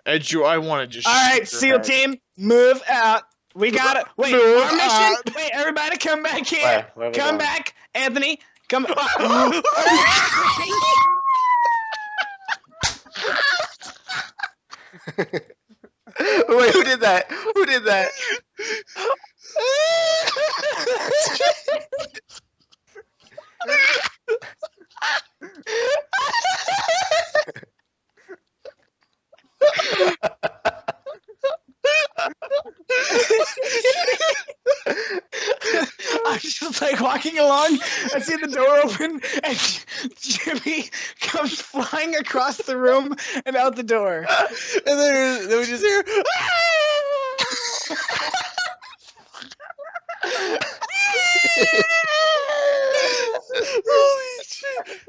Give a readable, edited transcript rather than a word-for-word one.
I want to just. All right, shoot SEAL your head. team, move out. We got it. Wait, Move our mission. out. Wait, everybody, come back here. Where are we Come going? back, Anthony. Come. Wait, who did that? Who did that? I'm just like walking along. I see the door open, and Jimmy comes flying across the room and out the door. And then we just hear. Holy shit!